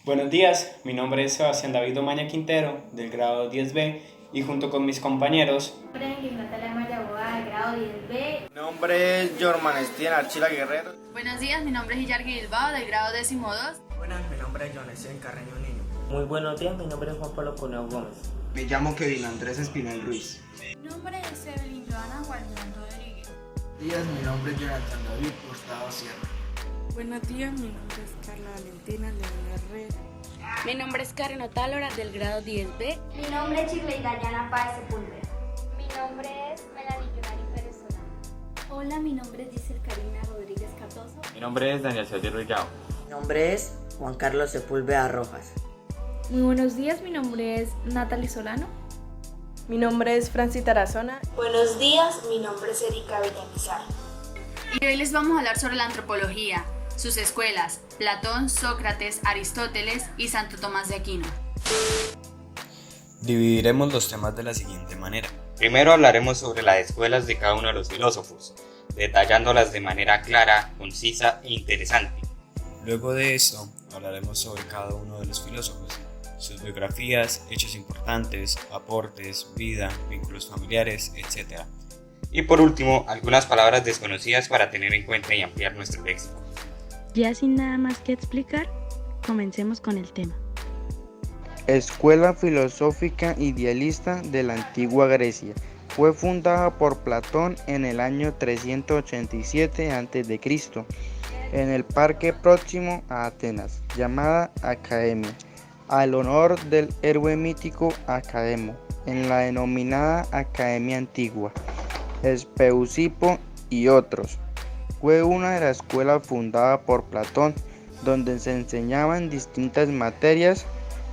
Buenos días, mi nombre es Sebastián David Omaña Quintero, del grado 10B, y junto con mis compañeros Mi nombre es Natalia Maya Boada, del grado 10B. Mi nombre es Jorman Estienne Archila Guerrero. Buenos días, mi nombre es Yargi Bilbao, del grado 12. Buenas, mi nombre es Jonathan Carreño Niño. Muy buenos días, mi nombre es Juan Pablo Cuneo Gómez. Me llamo Kevin Andrés Espinel Ruiz. Mi nombre es Evelyn Joana Guardián Rodríguez. Buenos días, mi nombre es Jonathan David Hurtado Sierra. Buenos días, mi nombre es Carla Valentina León Herrera. Mi nombre es Karen Otálora, del grado 10B. Mi nombre es Shirley Dayana Páez Sepúlveda. Mi nombre es Melanie Yunari Pérez Solano. Hola, mi nombre es Giselle Karina Rodríguez Cardoso. Mi nombre es Daniel Sergio Ruillao. Mi nombre es Juan Carlos Sepúlveda Rojas. Muy buenos días, mi nombre es Natalie Solano. Mi nombre es Francis Tarazona. Buenos días, mi nombre es Erika Villamizar. Y hoy les vamos a hablar sobre la antropología, sus escuelas, Platón, Sócrates, Aristóteles y Santo Tomás de Aquino. Dividiremos los temas de la siguiente manera. Primero hablaremos sobre las escuelas de cada uno de los filósofos, detallándolas de manera clara, concisa e interesante. Luego de esto, hablaremos sobre cada uno de los filósofos, sus biografías, hechos importantes, aportes, vida, vínculos familiares, etc. Y por último, algunas palabras desconocidas para tener en cuenta y ampliar nuestro léxico. Ya sin nada más que explicar, comencemos con el tema. Escuela filosófica idealista de la antigua Grecia. Fue fundada por Platón en el año 387 a.C. en el parque próximo a Atenas, llamada Academia, al honor del héroe mítico Academo, en la denominada Academia Antigua, Espeusipo y otros. Fue una de las escuelas fundadas por Platón, donde se enseñaban distintas materias,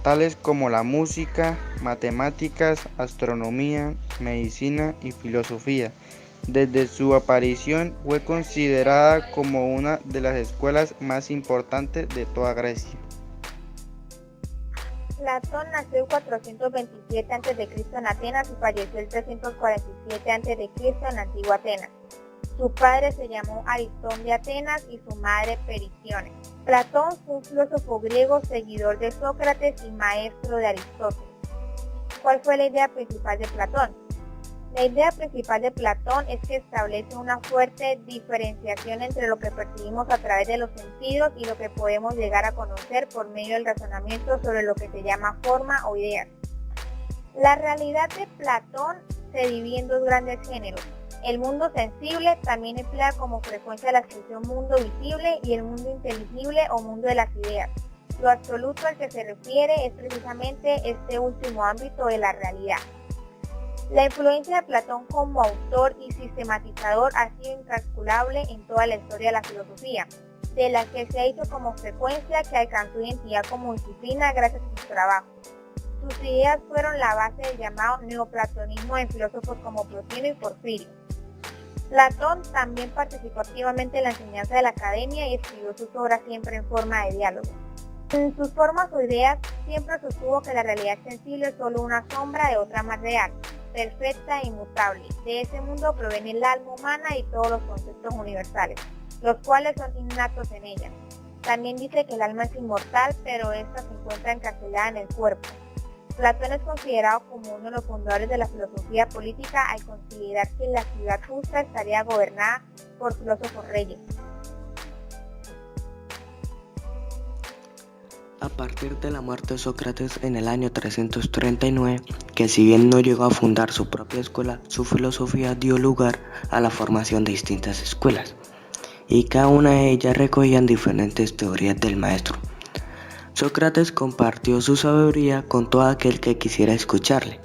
tales como la música, matemáticas, astronomía, medicina y filosofía. Desde su aparición fue considerada como una de las escuelas más importantes de toda Grecia. Platón nació en 427 a.C. en Atenas y falleció en 347 a.C. en la antigua Atenas. Su padre se llamó Aristón de Atenas y su madre Pericione. Platón fue un filósofo griego seguidor de Sócrates y maestro de Aristóteles. ¿Cuál fue la idea principal de Platón? La idea principal de Platón es que establece una fuerte diferenciación entre lo que percibimos a través de los sentidos y lo que podemos llegar a conocer por medio del razonamiento sobre lo que se llama forma o ideas. La realidad de Platón se divide en dos grandes géneros. El mundo sensible también emplea como frecuencia la expresión mundo visible y el mundo inteligible o mundo de las ideas. Lo absoluto al que se refiere es precisamente este último ámbito de la realidad. La influencia de Platón como autor y sistematizador ha sido incalculable en toda la historia de la filosofía, de la que se ha hecho como frecuencia que alcanzó identidad como disciplina gracias a su trabajo. Sus ideas fueron la base del llamado neoplatonismo de filósofos como Plotino y Porfirio. Platón también participó activamente en la enseñanza de la academia y escribió sus obras siempre en forma de diálogo. En sus formas o ideas siempre sostuvo que la realidad sensible es solo una sombra de otra más real, perfecta e inmutable. De ese mundo proviene el alma humana y todos los conceptos universales, los cuales son innatos en ella. También dice que el alma es inmortal, pero ésta se encuentra encarcelada en el cuerpo. Platón es considerado como uno de los fundadores de la filosofía política al considerar que la ciudad justa estaría gobernada por filósofos reyes. A partir de la muerte de Sócrates en el año 339, que si bien no llegó a fundar su propia escuela, su filosofía dio lugar a la formación de distintas escuelas, y cada una de ellas recogían diferentes teorías del maestro. Sócrates compartió su sabiduría con todo aquel que quisiera escucharle.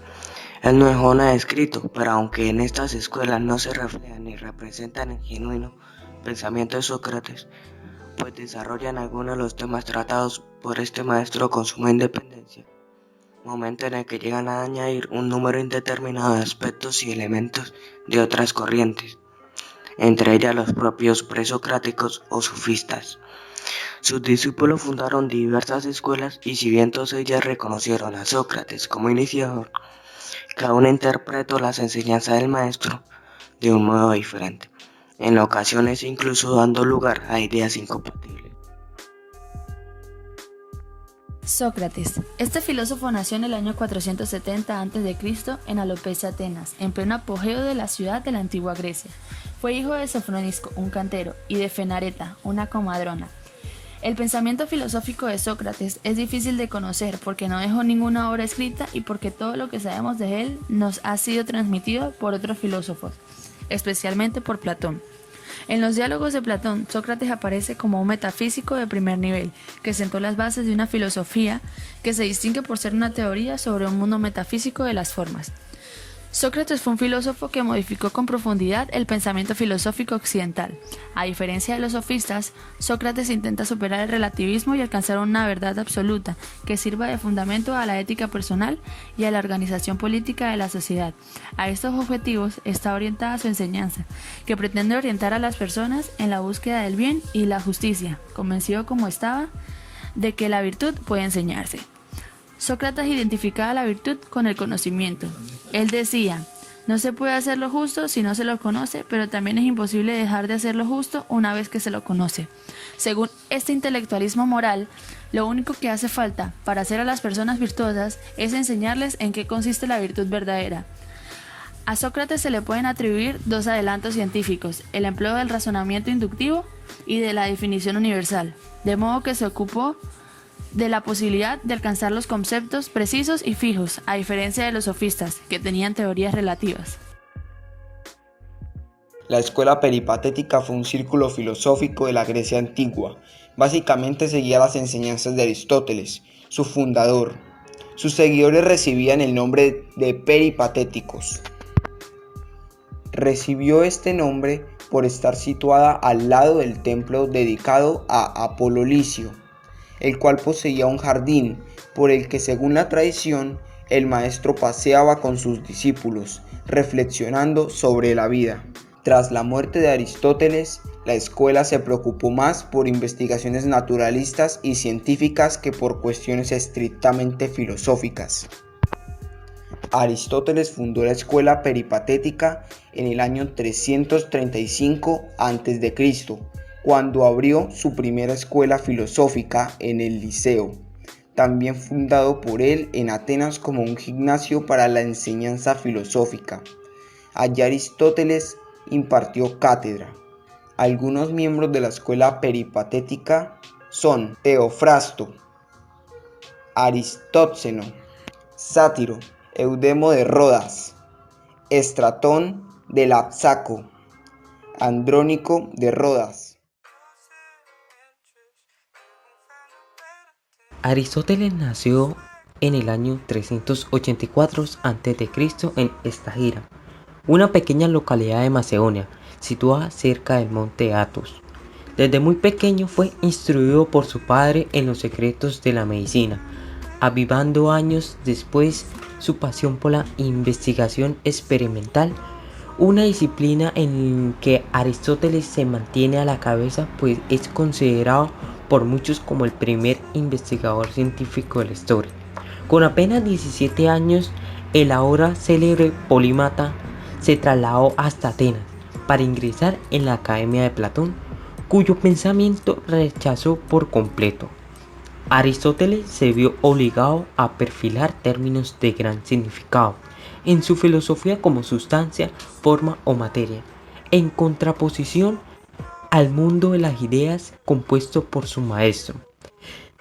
Él no dejó nada escrito, pero aunque en estas escuelas no se reflejan ni representan el genuino pensamiento de Sócrates, pues desarrollan algunos de los temas tratados por este maestro con suma independencia, momento en el que llegan a añadir un número indeterminado de aspectos y elementos de otras corrientes, entre ellas los propios presocráticos o sofistas. Sus discípulos fundaron diversas escuelas y si bien todas ellas reconocieron a Sócrates como iniciador, cada una interpretó las enseñanzas del maestro de un modo diferente, en ocasiones incluso dando lugar a ideas incompatibles. Sócrates. Este filósofo nació en el año 470 a.C. en Alopecia, Atenas, en pleno apogeo de la ciudad de la antigua Grecia. Fue hijo de Sofronisco, un cantero, y de Fenareta, una comadrona. El pensamiento filosófico de Sócrates es difícil de conocer porque no dejó ninguna obra escrita y porque todo lo que sabemos de él nos ha sido transmitido por otros filósofos, especialmente por Platón. En los diálogos de Platón, Sócrates aparece como un metafísico de primer nivel, que sentó las bases de una filosofía que se distingue por ser una teoría sobre un mundo metafísico de las formas. Sócrates fue un filósofo que modificó con profundidad el pensamiento filosófico occidental. A diferencia de los sofistas, Sócrates intenta superar el relativismo y alcanzar una verdad absoluta que sirva de fundamento a la ética personal y a la organización política de la sociedad. A estos objetivos está orientada su enseñanza, que pretende orientar a las personas en la búsqueda del bien y la justicia, convencido como estaba de que la virtud puede enseñarse. Sócrates identificaba la virtud con el conocimiento. Él decía, no se puede hacer lo justo si no se lo conoce, pero también es imposible dejar de hacer lo justo una vez que se lo conoce. Según este intelectualismo moral, lo único que hace falta para hacer a las personas virtuosas es enseñarles en qué consiste la virtud verdadera. A Sócrates se le pueden atribuir dos adelantos científicos, el empleo del razonamiento inductivo y de la definición universal, de modo que se ocupó de la posibilidad de alcanzar los conceptos precisos y fijos, a diferencia de los sofistas, que tenían teorías relativas. La escuela peripatética fue un círculo filosófico de la Grecia antigua. Básicamente seguía las enseñanzas de Aristóteles, su fundador. Sus seguidores recibían el nombre de peripatéticos. Recibió este nombre por estar situada al lado del templo dedicado a Apolo Licio, el cual poseía un jardín por el que, según la tradición, el maestro paseaba con sus discípulos, reflexionando sobre la vida. Tras la muerte de Aristóteles, la escuela se preocupó más por investigaciones naturalistas y científicas que por cuestiones estrictamente filosóficas. Aristóteles fundó la escuela peripatética en el año 335 a.C., cuando abrió su primera escuela filosófica en el Liceo, también fundado por él en Atenas como un gimnasio para la enseñanza filosófica. Allí Aristóteles impartió cátedra. Algunos miembros de la escuela peripatética son Teofrasto, Aristóxeno, Sátiro, Eudemo de Rodas, Estratón de Lapsaco, Andrónico de Rodas. Aristóteles nació en el año 384 a.C. en Estagira, una pequeña localidad de Macedonia, situada cerca del monte Athos. Desde muy pequeño fue instruido por su padre en los secretos de la medicina, avivando años después su pasión por la investigación experimental, una disciplina en que Aristóteles se mantiene a la cabeza, pues es considerado por muchos como el primer investigador científico de la historia. Con apenas 17 años, el ahora célebre polímata se trasladó hasta Atenas para ingresar en la Academia de Platón, cuyo pensamiento rechazó por completo. Aristóteles se vio obligado a perfilar términos de gran significado en su filosofía como sustancia, forma o materia, en contraposición al mundo de las ideas compuesto por su maestro.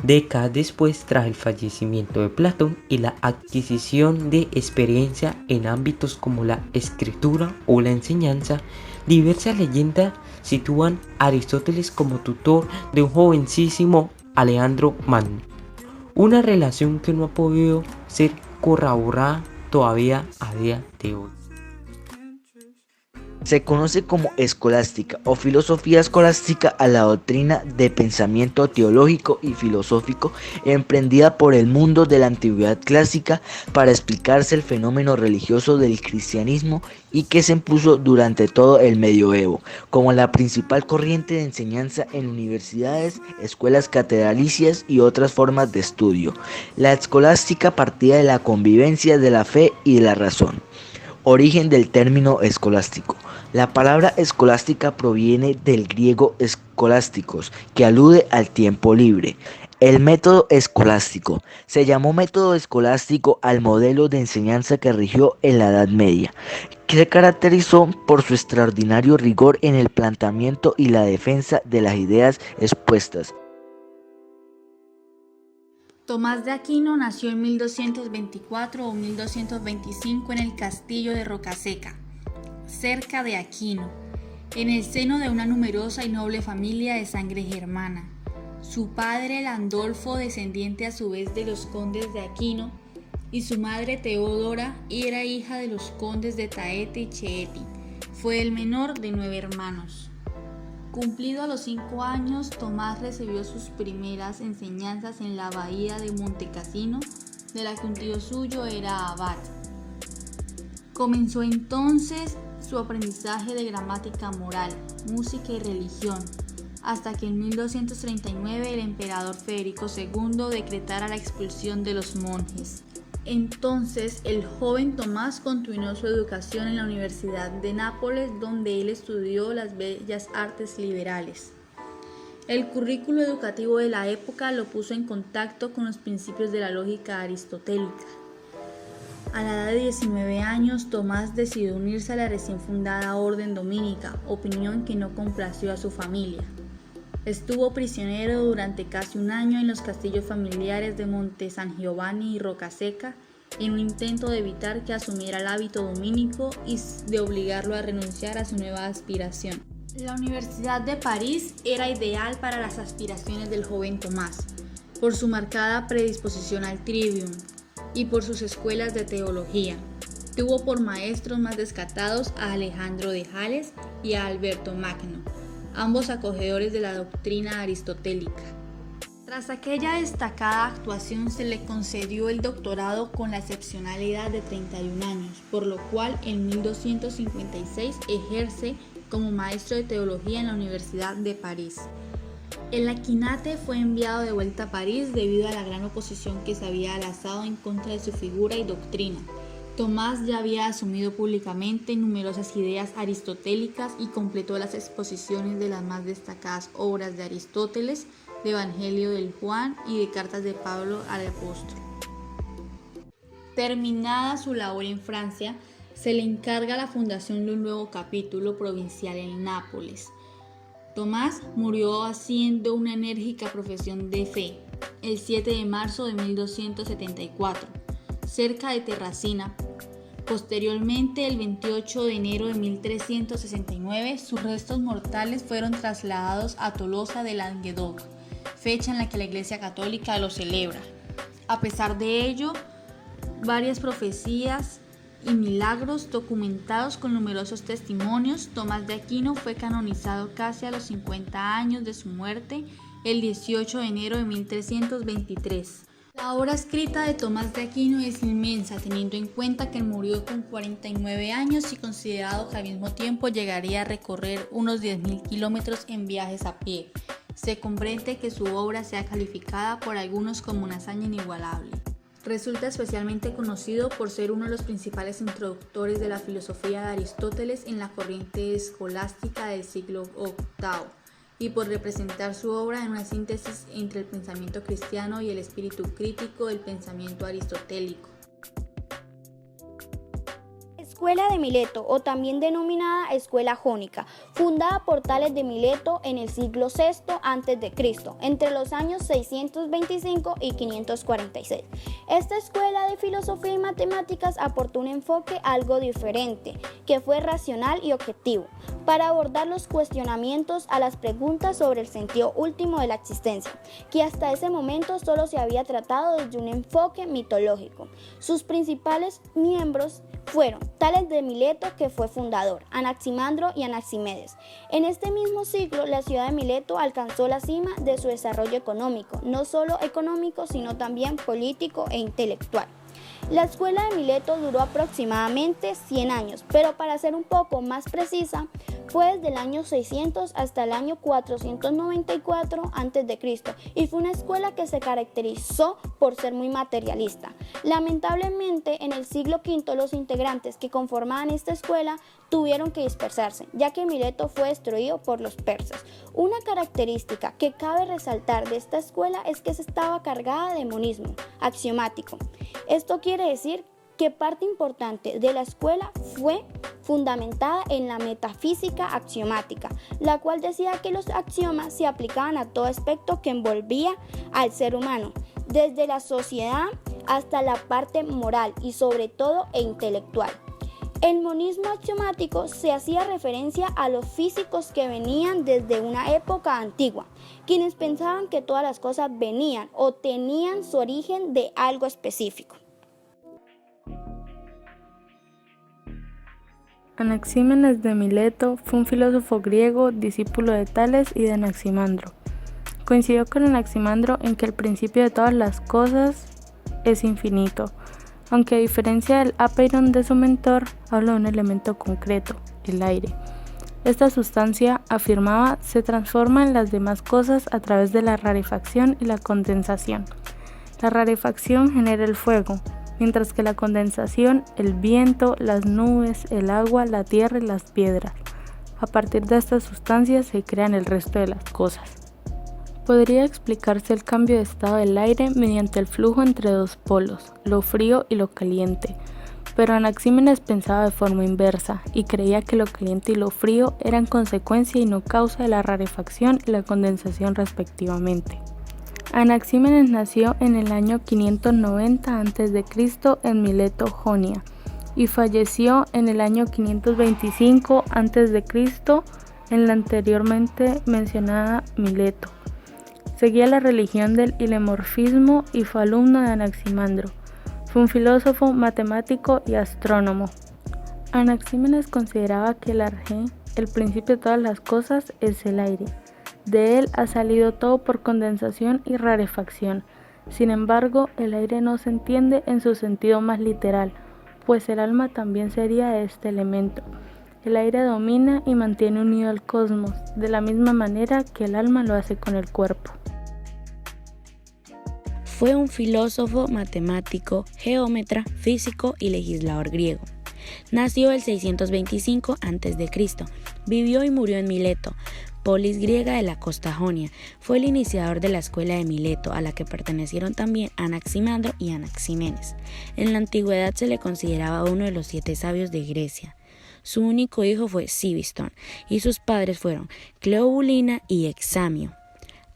Décadas después, tras el fallecimiento de Platón y la adquisición de experiencia en ámbitos como la escritura o la enseñanza, diversas leyendas sitúan a Aristóteles como tutor de un jovencísimo Alejandro Magno, una relación que no ha podido ser corroborada todavía a día de hoy. Se conoce como escolástica o filosofía escolástica a la doctrina de pensamiento teológico y filosófico emprendida por el mundo de la antigüedad clásica para explicarse el fenómeno religioso del cristianismo y que se impuso durante todo el medioevo como la principal corriente de enseñanza en universidades, escuelas catedralicias y otras formas de estudio. La escolástica partía de la convivencia de la fe y de la razón. Origen del término escolástico. La palabra escolástica proviene del griego eskolásticos, que alude al tiempo libre. El método escolástico. Se llamó método escolástico al modelo de enseñanza que rigió en la Edad Media, que se caracterizó por su extraordinario rigor en el planteamiento y la defensa de las ideas expuestas. Tomás de Aquino nació en 1224 o 1225 en el castillo de Rocaseca, cerca de Aquino, en el seno de una numerosa y noble familia de sangre germana. Su padre Landolfo, descendiente a su vez de los condes de Aquino, y su madre Teodora era hija de los condes de Taete y Chieti. Fue el menor de 9 hermanos. Cumplido a los 5 años, Tomás recibió sus primeras enseñanzas en la abadía de Montecassino, de la que un tío suyo era abad. Comenzó entonces su aprendizaje de gramática moral, música y religión, hasta que en 1239 el emperador Federico II decretara la expulsión de los monjes. Entonces el joven Tomás continuó su educación en la Universidad de Nápoles, donde él estudió las bellas artes liberales. El currículo educativo de la época lo puso en contacto con los principios de la lógica aristotélica. A la edad de 19 años, Tomás decidió unirse a la recién fundada Orden Dominica, opinión que no complació a su familia. Estuvo prisionero durante casi un año en los castillos familiares de Monte San Giovanni y Rocaseca, en un intento de evitar que asumiera el hábito dominico y de obligarlo a renunciar a su nueva aspiración. La Universidad de París era ideal para las aspiraciones del joven Tomás, por su marcada predisposición al trivium y por sus escuelas de teología. Tuvo por maestros más destacados a Alejandro de Jales y a Alberto Magno, ambos acogedores de la doctrina aristotélica. Tras aquella destacada actuación se le concedió el doctorado con la excepcional edad de 31 años, por lo cual en 1256 ejerce como maestro de teología en la Universidad de París. El Aquinate fue enviado de vuelta a París debido a la gran oposición que se había alzado en contra de su figura y doctrina. Tomás ya había asumido públicamente numerosas ideas aristotélicas y completó las exposiciones de las más destacadas obras de Aristóteles, de Evangelio del Juan y de cartas de Pablo al apóstol. Terminada su labor en Francia, se le encarga la fundación de un nuevo capítulo provincial en Nápoles. Tomás murió haciendo una enérgica profesión de fe el 7 de marzo de 1274, cerca de Terracina. Posteriormente, el 28 de enero de 1369, sus restos mortales fueron trasladados a Tolosa de Languedoc, fecha en la que la Iglesia Católica lo celebra. A pesar de ello, varias profecías y milagros documentados con numerosos testimonios, Tomás de Aquino fue canonizado casi a los 50 años de su muerte, el 18 de enero de 1323. La obra escrita de Tomás de Aquino es inmensa, teniendo en cuenta que murió con 49 años y considerado que al mismo tiempo llegaría a recorrer unos 10.000 kilómetros en viajes a pie. Se comprende que su obra sea calificada por algunos como una hazaña inigualable. Resulta especialmente conocido por ser uno de los principales introductores de la filosofía de Aristóteles en la corriente escolástica del siglo VIII y por representar su obra en una síntesis entre el pensamiento cristiano y el espíritu crítico del pensamiento aristotélico. Escuela de Mileto, o también denominada Escuela Jónica, fundada por Tales de Mileto en el siglo VI a.C., entre los años 625 y 546. Esta escuela de filosofía y matemáticas aportó un enfoque algo diferente, que fue racional y objetivo, para abordar los cuestionamientos a las preguntas sobre el sentido último de la existencia, que hasta ese momento solo se había tratado desde un enfoque mitológico. Sus principales miembros fueron Tales de Mileto, que fue fundador, Anaximandro y Anaximedes. En este mismo siglo, la ciudad de Mileto alcanzó la cima de su desarrollo económico, no solo económico, sino también político e intelectual. La escuela de Mileto duró aproximadamente 100 años, pero para ser un poco más precisa, Fue desde el año 600 hasta el año 494 a.C. y fue una escuela que se caracterizó por ser muy materialista. Lamentablemente, en el siglo V los integrantes que conformaban esta escuela tuvieron que dispersarse, ya que Mileto fue destruido por los persas. Una característica que cabe resaltar de esta escuela es que estaba cargada de monismo axiomático. Esto quiere decir que parte importante de la escuela fue fundamentada en la metafísica axiomática, la cual decía que los axiomas se aplicaban a todo aspecto que envolvía al ser humano, desde la sociedad hasta la parte moral y sobre todo intelectual. El monismo axiomático se hacía referencia a los físicos que venían desde una época antigua, quienes pensaban que todas las cosas venían o tenían su origen de algo específico. Anaxímenes de Mileto fue un filósofo griego, discípulo de Tales y de Anaximandro. Coincidió con Anaximandro en que el principio de todas las cosas es infinito, aunque a diferencia del apeiron de su mentor, habla de un elemento concreto, el aire. Esta sustancia, afirmaba, se transforma en las demás cosas a través de la rarefacción y la condensación. La rarefacción genera el fuego, mientras que la condensación, el viento, las nubes, el agua, la tierra y las piedras. A partir de estas sustancias se crean el resto de las cosas. Podría explicarse el cambio de estado del aire mediante el flujo entre dos polos, lo frío y lo caliente, pero Anaxímenes pensaba de forma inversa y creía que lo caliente y lo frío eran consecuencia y no causa de la rarefacción y la condensación respectivamente. Anaxímenes nació en el año 590 a.C. en Mileto, Jonia, y falleció en el año 525 a.C. en la anteriormente mencionada Mileto. Seguía la religión del hilemorfismo y fue alumno de Anaximandro. Fue un filósofo, matemático y astrónomo. Anaxímenes consideraba que el arjé, el principio de todas las cosas, es el aire. De él ha salido todo por condensación y rarefacción. Sin embargo, el aire no se entiende en su sentido más literal, pues el alma también sería este elemento. El aire domina y mantiene unido al cosmos, de la misma manera que el alma lo hace con el cuerpo. Fue un filósofo, matemático, geómetra, físico y legislador griego. Nació el 625 a.C., vivió y murió en Mileto, polis griega de la costa jonia. Fue el iniciador de la escuela de Mileto, a la que pertenecieron también Anaximandro y Anaxímenes. En la antigüedad se le consideraba uno de los 7 sabios de Grecia. Su único hijo fue Cibistón y sus padres fueron Cleobulina y Examio.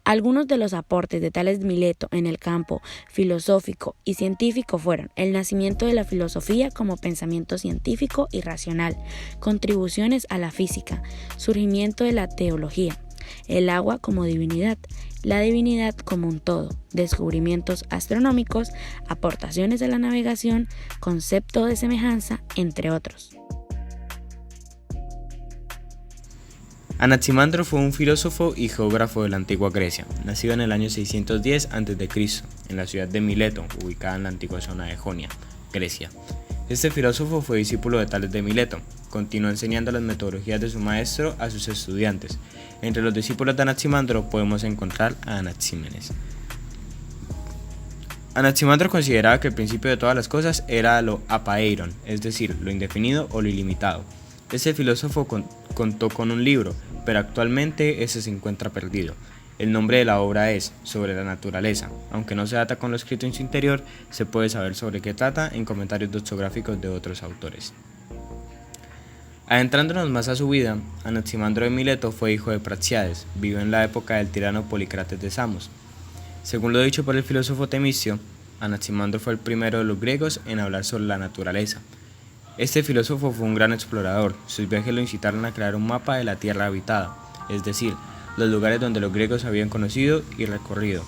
Algunos de los aportes de Tales de Mileto en el campo filosófico y científico fueron el nacimiento de la filosofía como pensamiento científico y racional, contribuciones a la física, surgimiento de la teología, el agua como divinidad, la divinidad como un todo, descubrimientos astronómicos, aportaciones a la navegación, concepto de semejanza, entre otros. Anaximandro fue un filósofo y geógrafo de la antigua Grecia, nacido en el año 610 a.C., en la ciudad de Mileto, ubicada en la antigua zona de Jonia, Grecia. Este filósofo fue discípulo de Tales de Mileto, continuó enseñando las metodologías de su maestro a sus estudiantes. Entre los discípulos de Anaximandro podemos encontrar a Anaxímenes. Anaximandro consideraba que el principio de todas las cosas era lo apeiron, es decir, lo indefinido o lo ilimitado. Este filósofo contó con un libro, pero actualmente ese se encuentra perdido. El nombre de la obra es Sobre la naturaleza. Aunque no se data con lo escrito en su interior, se puede saber sobre qué trata en comentarios doxográficos de otros autores. Adentrándonos más a su vida, Anaximandro de Mileto fue hijo de Praxíades, vivió en la época del tirano Polícrates de Samos. Según lo dicho por el filósofo Temistio, Anaximandro fue el primero de los griegos en hablar sobre la naturaleza. Este filósofo fue un gran explorador, sus viajes lo incitaron a crear un mapa de la tierra habitada, es decir, los lugares donde los griegos habían conocido y recorrido.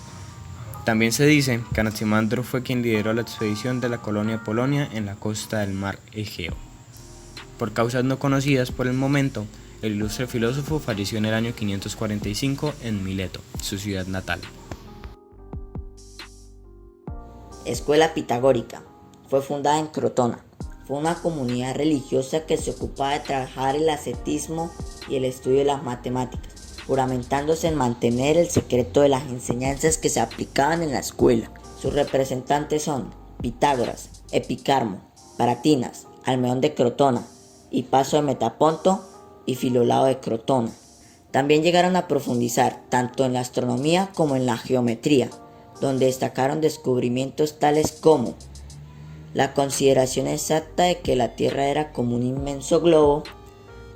También se dice que Anaximandro fue quien lideró la expedición de la colonia Polonia en la costa del mar Egeo. Por causas no conocidas por el momento, el ilustre filósofo falleció en el año 545 en Mileto, su ciudad natal. Escuela Pitagórica. Fue fundada en Crotona. Fue una comunidad religiosa que se ocupaba de trabajar el ascetismo y el estudio de las matemáticas, juramentándose en mantener el secreto de las enseñanzas que se aplicaban en la escuela. Sus representantes son Pitágoras, Epicarmo, Paratinas, Almeón de Crotona, Hipaso de Metaponto y Filolao de Crotona. También llegaron a profundizar tanto en la astronomía como en la geometría, donde destacaron descubrimientos tales como la consideración exacta de que la Tierra era como un inmenso globo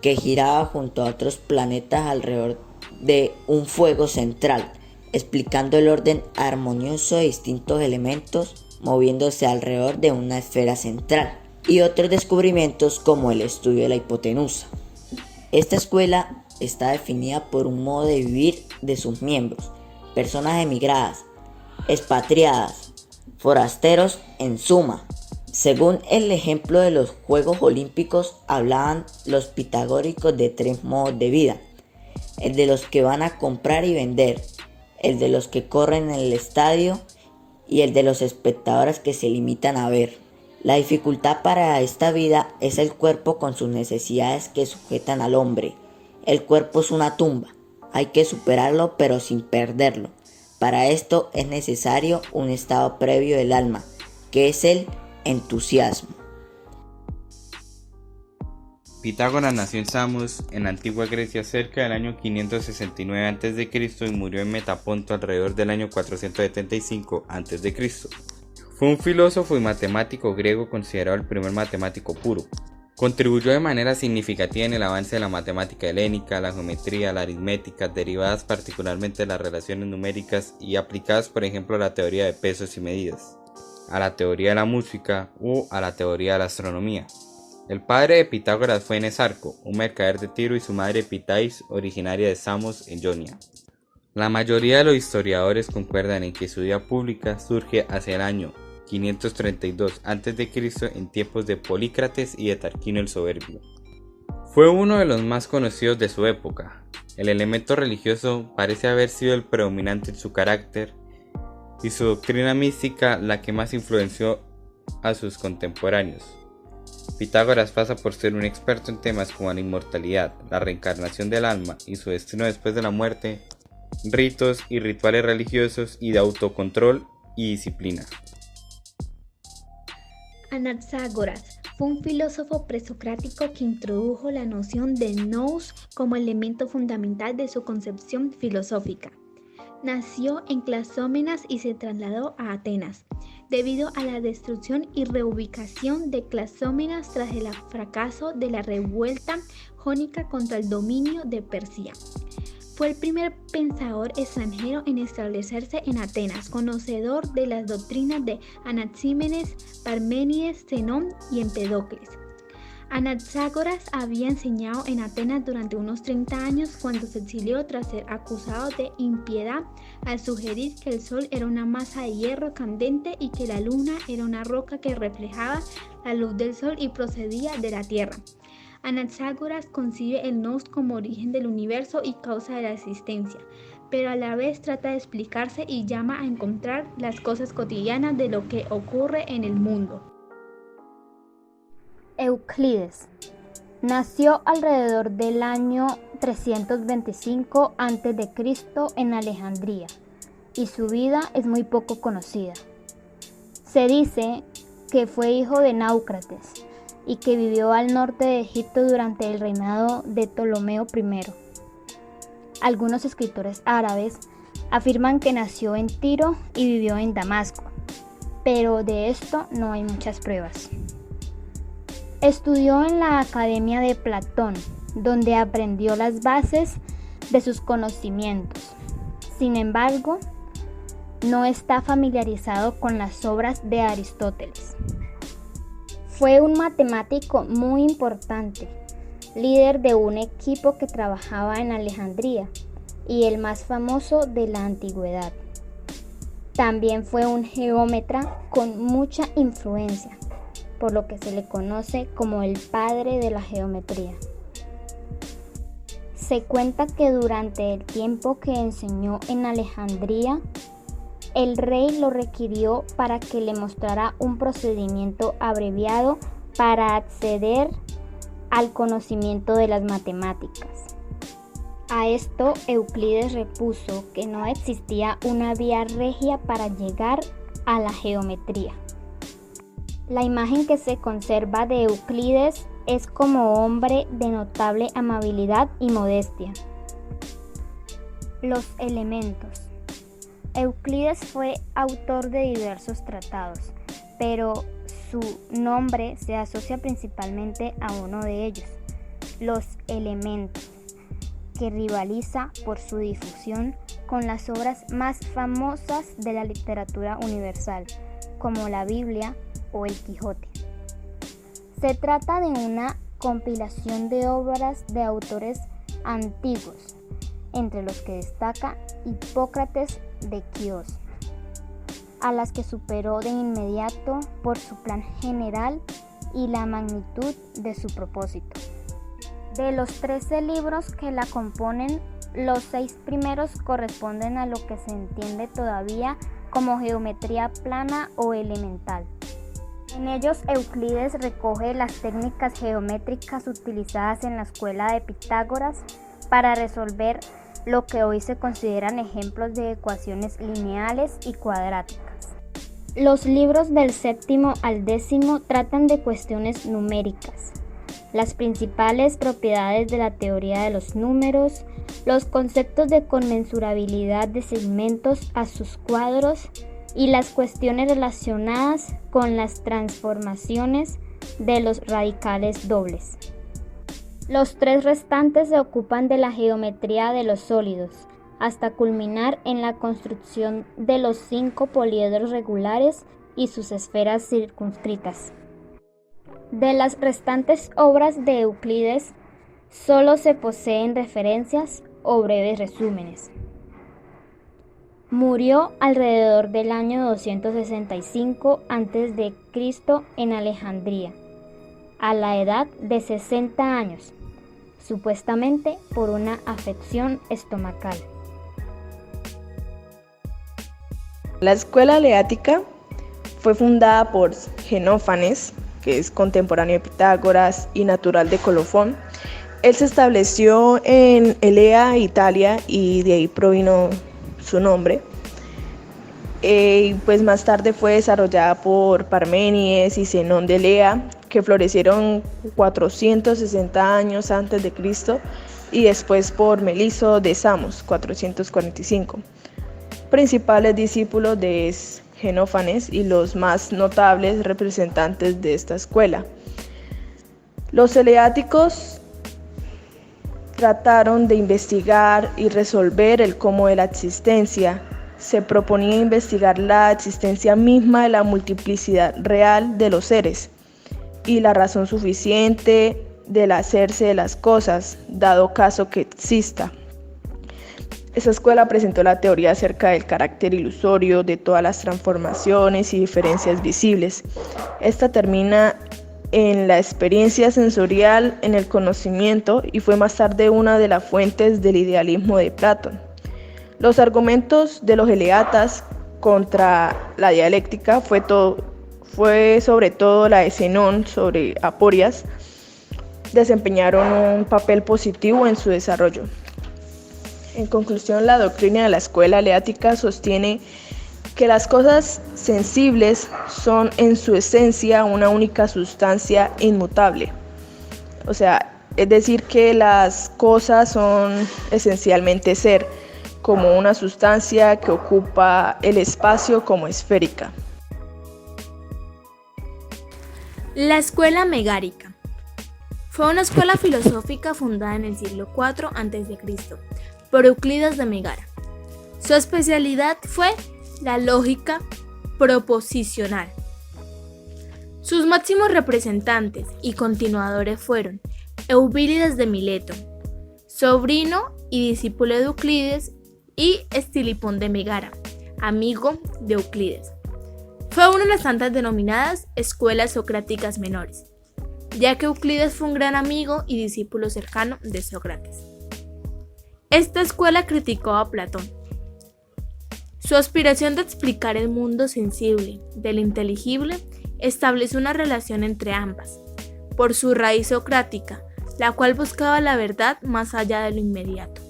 que giraba junto a otros planetas alrededor de un fuego central, explicando el orden armonioso de distintos elementos moviéndose alrededor de una esfera central, y otros descubrimientos como el estudio de la hipotenusa. Esta escuela está definida por un modo de vivir de sus miembros, personas emigradas, expatriadas, forasteros en suma. Según el ejemplo de los Juegos Olímpicos, hablaban los pitagóricos de 3 modos de vida: el de los que van a comprar y vender, el de los que corren en el estadio y el de los espectadores que se limitan a ver. La dificultad para esta vida es el cuerpo con sus necesidades que sujetan al hombre. El cuerpo es una tumba, hay que superarlo pero sin perderlo. Para esto es necesario un estado previo del alma, que es el entusiasmo. Pitágoras nació en Samos, en la antigua Grecia, cerca del año 569 a.C. y murió en Metaponto alrededor del año 475 a.C. Fue un filósofo y matemático griego considerado el primer matemático puro. Contribuyó de manera significativa en el avance de la matemática helénica, la geometría, la aritmética, derivadas particularmente de las relaciones numéricas y aplicadas por ejemplo a la teoría de pesos y medidas, a la teoría de la música o a la teoría de la astronomía. El padre de Pitágoras fue Nesarco, un mercader de Tiro, y su madre Pitais, originaria de Samos en Jonia. La mayoría de los historiadores concuerdan en que su vida pública surge hacia el año 532 a.C. en tiempos de Polícrates y de Tarquinio el Soberbio. Fue uno de los más conocidos de su época. El elemento religioso parece haber sido el predominante en su carácter y su doctrina mística la que más influenció a sus contemporáneos. Pitágoras pasa por ser un experto en temas como la inmortalidad, la reencarnación del alma y su destino después de la muerte, ritos y rituales religiosos y de autocontrol y disciplina. Anaxágoras fue un filósofo presocrático que introdujo la noción de nous como elemento fundamental de su concepción filosófica. Nació en Clasómenas y se trasladó a Atenas, debido a la destrucción y reubicación de Clasómenas tras el fracaso de la revuelta jónica contra el dominio de Persia. Fue el primer pensador extranjero en establecerse en Atenas, conocedor de las doctrinas de Anaxímenes, Parménides, Zenón y Empedocles. Anaxágoras había enseñado en Atenas durante unos 30 años cuando se exilió tras ser acusado de impiedad al sugerir que el sol era una masa de hierro candente y que la luna era una roca que reflejaba la luz del sol y procedía de la tierra. Anaxágoras concibe el nous como origen del universo y causa de la existencia, pero a la vez trata de explicarse y llama a encontrar las cosas cotidianas de lo que ocurre en el mundo. Euclides nació alrededor del año 325 a.C. en Alejandría y su vida es muy poco conocida. Se dice que fue hijo de Náucrates y que vivió al norte de Egipto durante el reinado de Ptolomeo I. Algunos escritores árabes afirman que nació en Tiro y vivió en Damasco, pero de esto no hay muchas pruebas. Estudió en la Academia de Platón, donde aprendió las bases de sus conocimientos. Sin embargo, no está familiarizado con las obras de Aristóteles. Fue un matemático muy importante, líder de un equipo que trabajaba en Alejandría y el más famoso de la antigüedad. También fue un geómetra con mucha influencia, por lo que se le conoce como el padre de la geometría. Se cuenta que durante el tiempo que enseñó en Alejandría, el rey lo requirió para que le mostrara un procedimiento abreviado para acceder al conocimiento de las matemáticas. A esto Euclides repuso que no existía una vía regia para llegar a la geometría. La imagen que se conserva de Euclides es como hombre de notable amabilidad y modestia. Los elementos. Euclides fue autor de diversos tratados, pero su nombre se asocia principalmente a uno de ellos, los elementos, que rivaliza por su difusión con las obras más famosas de la literatura universal, como la Biblia o el Quijote. Se trata de una compilación de obras de autores antiguos, entre los que destaca Hipócrates de Quíos, a las que superó de inmediato por su plan general y la magnitud de su propósito. De los 13 libros que la componen, los 6 primeros corresponden a lo que se entiende todavía como geometría plana o elemental. En ellos Euclides recoge las técnicas geométricas utilizadas en la escuela de Pitágoras para resolver lo que hoy se consideran ejemplos de ecuaciones lineales y cuadráticas. Los libros del 7º al 10º tratan de cuestiones numéricas, las principales propiedades de la teoría de los números, los conceptos de conmensurabilidad de segmentos a sus cuadros y las cuestiones relacionadas con las transformaciones de los radicales dobles. Los 3 restantes se ocupan de la geometría de los sólidos, hasta culminar en la construcción de los 5 poliedros regulares y sus esferas circunscritas. De las restantes obras de Euclides, solo se poseen referencias o breves resúmenes. Murió alrededor del año 265 a.C. en Alejandría, a la edad de 60 años, supuestamente por una afección estomacal. La escuela eleática fue fundada por Genófanes, que es contemporáneo de Pitágoras y natural de Colofón. Él se estableció en Elea, Italia, y de ahí provino su nombre. Pues más tarde fue desarrollada por Parménides y Zenón de Elea, que florecieron 460 años antes de Cristo, y después por Meliso de Samos, 445. Principales discípulos de Genófanes y los más notables representantes de esta escuela. Los eleáticos trataron de investigar y resolver el cómo de la existencia. Se proponía investigar la existencia misma de la multiplicidad real de los seres y la razón suficiente del hacerse de las cosas, dado caso que exista. Esa escuela presentó la teoría acerca del carácter ilusorio de todas las transformaciones y diferencias visibles. Esta termina en la experiencia sensorial, en el conocimiento, y fue más tarde una de las fuentes del idealismo de Platón. Los argumentos de los eleatas contra la dialéctica fue sobre todo la de Zenón sobre Aporias, desempeñaron un papel positivo en su desarrollo. En conclusión, la doctrina de la escuela eleática sostiene que las cosas sensibles son en su esencia una única sustancia inmutable. O sea, es decir que las cosas son esencialmente ser, como una sustancia que ocupa el espacio como esférica. La escuela megárica fue una escuela filosófica fundada en el siglo IV a.C. por Euclides de Megara. Su especialidad fue la lógica proposicional. Sus máximos representantes y continuadores fueron Euclides de Mileto, sobrino y discípulo de Euclides, y Estilipón de Megara, amigo de Euclides. Fue una de las tantas denominadas escuelas socráticas menores, ya que Euclides fue un gran amigo y discípulo cercano de Sócrates. Esta escuela criticó a Platón. Su aspiración de explicar el mundo sensible del inteligible estableció una relación entre ambas, por su raíz socrática, la cual buscaba la verdad más allá de lo inmediato.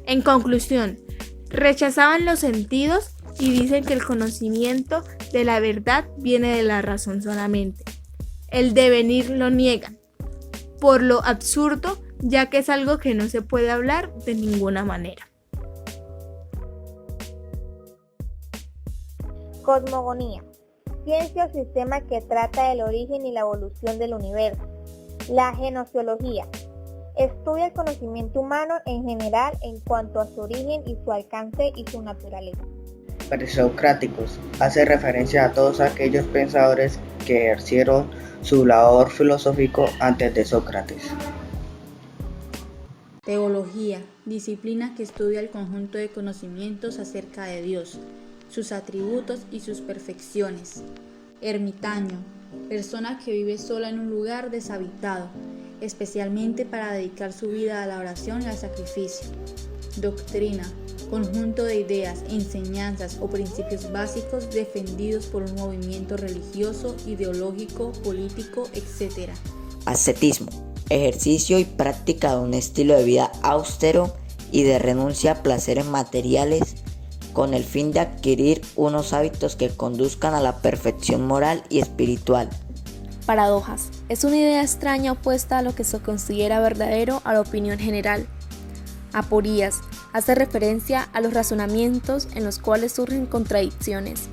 En conclusión, rechazaban los sentidos y dicen que el conocimiento de la verdad viene de la razón solamente. El devenir lo niegan, por lo absurdo, ya que es algo que no se puede hablar de ninguna manera. Cosmogonía. Ciencia o sistema que trata del origen y la evolución del universo. La genociología. Estudia el conocimiento humano en general en cuanto a su origen y su alcance y su naturaleza. Presocráticos. Hace referencia a todos aquellos pensadores que ejercieron su labor filosófico antes de Sócrates. Teología, disciplina que estudia el conjunto de conocimientos acerca de Dios, sus atributos y sus perfecciones. Ermitaño, persona que vive sola en un lugar deshabitado, especialmente para dedicar su vida a la oración y al sacrificio. Doctrina, conjunto de ideas, enseñanzas o principios básicos defendidos por un movimiento religioso, ideológico, político, etc. Ascetismo, ejercicio y práctica de un estilo de vida austero y de renuncia a placeres materiales con el fin de adquirir unos hábitos que conduzcan a la perfección moral y espiritual. Paradojas, es una idea extraña opuesta a lo que se considera verdadero a la opinión general. Aporías, hace referencia a los razonamientos en los cuales surgen contradicciones.